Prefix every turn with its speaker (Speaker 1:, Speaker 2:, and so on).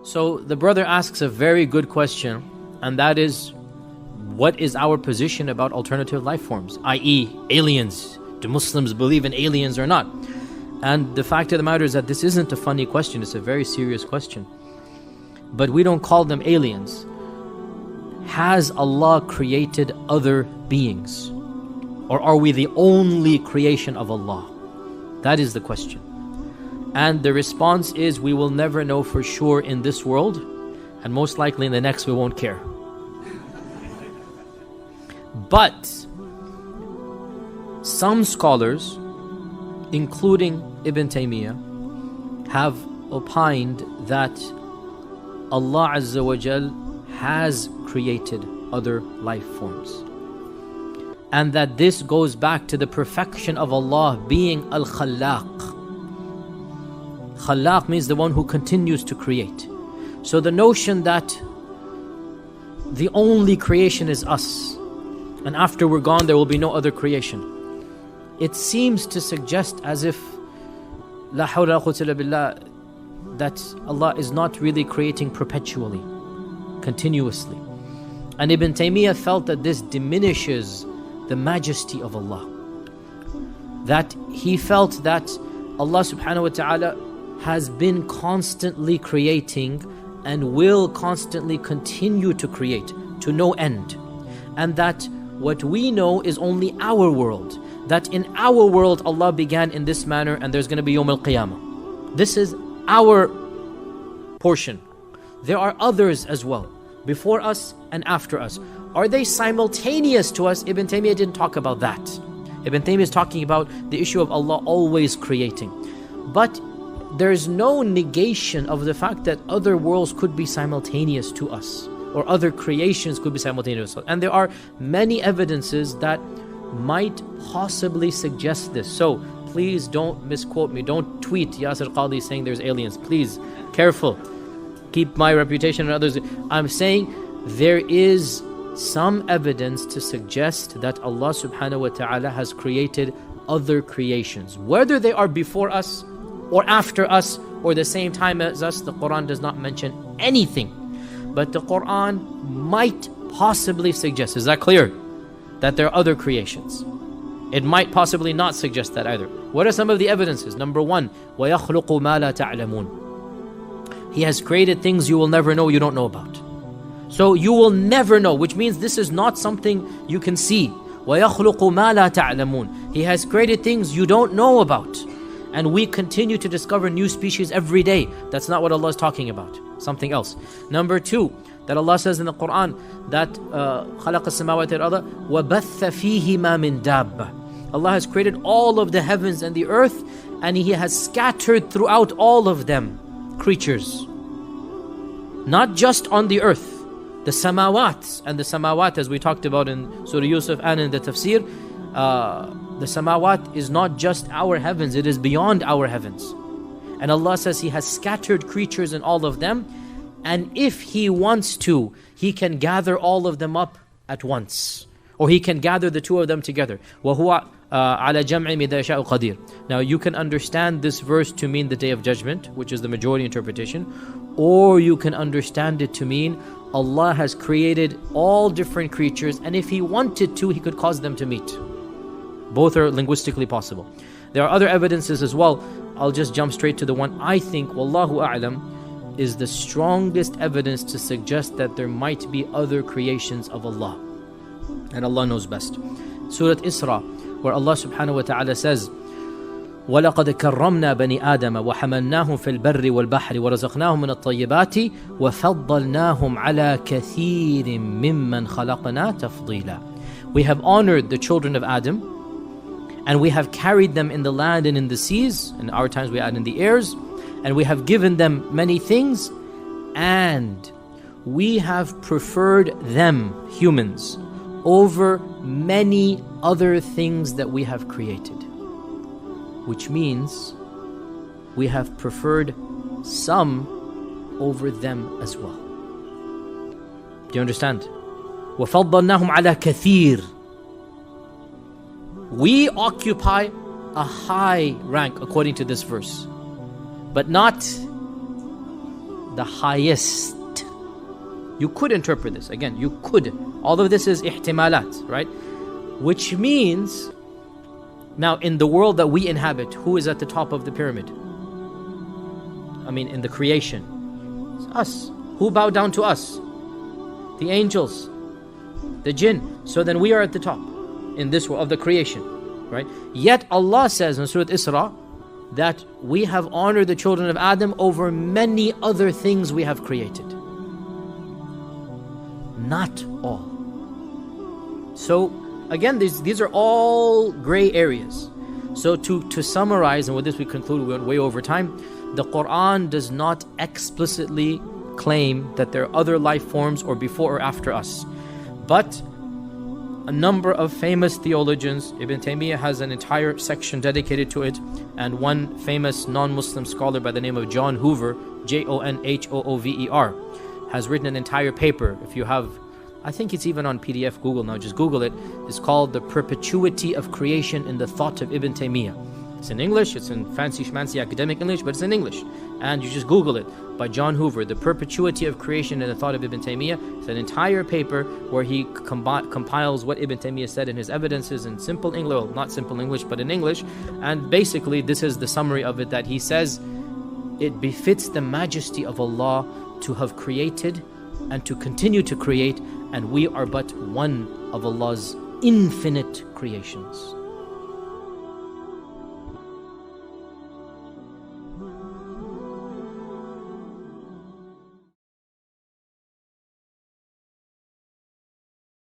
Speaker 1: So the brother asks a very good question, and that is, what is our position about alternative life forms, i.e. aliens? Do Muslims believe in aliens or not? And the fact of the matter is that this isn't a funny question, it's a very serious question. But we don't call them aliens. Has Allah created other beings? Or are we the only creation of Allah? That is the question. And the response is, we will never know for sure in this world, and most likely in the next we won't care. But some scholars, including Ibn Taymiyyah, have opined that Allah Azza wa Jal has created other life forms, and that this goes back to the perfection of Allah being Al-Khallaq. Khallaq means the one who continues to create. So the notion that the only creation is us, and after we're gone there will be no other creation, it seems to suggest as if La hawla wa quwwata illa billah, that Allah is not really creating perpetually, continuously. And Ibn Taymiyyah felt that this diminishes the majesty of Allah. That he felt that Allah subhanahu wa ta'ala has been constantly creating and will constantly continue to create to no end. And that what we know is only our world. That in our world Allah began in this manner and there's going to be Yawm al-Qiyamah. This is our portion. There are others as well, before us and after us. Are they simultaneous to us? Ibn Taymiyyah didn't talk about that. Ibn Taymiyyah is talking about the issue of Allah always creating. But there's no negation of the fact that other worlds could be simultaneous to us, or other creations could be simultaneous. And there are many evidences that might possibly suggest this. So please don't misquote me. Don't tweet Yasir Qadhi saying there's aliens. Please, careful. Keep my reputation and others. I'm saying there is some evidence to suggest that Allah subhanahu wa ta'ala has created other creations. Whether they are before us or after us or the same time as us, the Quran does not mention anything. But the Quran might possibly suggest, is that clear? That there are other creations. It might possibly not suggest that either. What are some of the evidences? Number one, وَيَخْلُقُ مَا لَا تَعْلَمُونَ. He has created things you will never know, you don't know about. So you will never know, which means this is not something you can see. وَيَخْلُقُ مَا لَا تَعْلَمُونَ. He has created things you don't know about. And we continue to discover new species every day. That's not what Allah is talking about. Something else. Number two, that Allah says in the Quran that خَلَقَ السَّمَاوَاتِ وَالْأَرْضَ وَبَثَّ فِيهِمَا مِن دَابَّةٍ. Allah has created all of the heavens and the earth, and He has scattered throughout all of them creatures. Not just on the earth. The samawat, and the samawat, as we talked about in Surah Yusuf and in the tafsir, the samawat is not just our heavens, it is beyond our heavens. And Allah says He has scattered creatures in all of them, and if He wants to, He can gather all of them up at once, or He can gather the two of them together. وَهُوَ عَلَى جَمْعِ مِذَا يَشَاءُ قَدِيرٌ. Now you can understand this verse to mean the Day of Judgment, which is the majority interpretation, or you can understand it to mean Allah has created all different creatures, and if He wanted to, He could cause them to meet. Both are linguistically possible. There are other evidences as well. I'll just jump straight to the one I think, Wallahu A'lam, is the strongest evidence to suggest that there might be other creations of Allah. And Allah knows best. Surah Isra, where Allah subhanahu wa ta'ala says, وَلَقَدْ كَرَّمْنَا بَنِي آدَمَ وَحَمَلْنَاهُمْ فِي الْبَرِّ وَالْبَحْرِ وَرَزَقْنَاهُمْ مِنَ الطَّيِّبَاتِ وَفَضَّلْنَاهُمْ عَلَى كَثِيرٍ مِّمَّنْ خَلَقْنَا تَفْضِيلًا. We have honored the children of Adam, and we have carried them in the land and in the seas, in our times we add in the airs, and we have given them many things, and we have preferred them, humans, over many other things that we have created. Which means we have preferred some over them as well. Do you understand? وَفَضَّلْنَاهُمْ عَلَى كَثِيرٍ. We occupy a high rank according to this verse, but not the highest. You could interpret this, again, you could. All of this is ihtimalat, right? Which means, now in the world that we inhabit, who is at the top of the pyramid? I mean, in the creation. It's us. Who bowed down to us? The angels, the jinn. So then we are at the top in this world of the creation, right? Yet Allah says in Surah Isra that we have honored the children of Adam over many other things we have created. Not all. So again, these are all gray areas. So to summarize, and with this we conclude, we went way over time. The Quran does not explicitly claim that there are other life forms or before or after us. But a number of famous theologians, Ibn Taymiyyah has an entire section dedicated to it, and one famous non-Muslim scholar by the name of John Hoover, John-Hoover, has written an entire paper. If you have, I think it's even on PDF, Google now, just Google it. It's called The Perpetuity of Creation in the Thought of Ibn Taymiyyah. It's in English, it's in fancy schmancy academic English, but it's in English. And you just Google it, by John Hoover, The Perpetuity of Creation in the Thought of Ibn Taymiyyah. It's an entire paper where he compiles what Ibn Taymiyyah said in his evidences in simple English, well, not simple English, but in English. And basically, this is the summary of it, that he says, it befits the majesty of Allah to have created and to continue to create, and we are but one of Allah's infinite creations.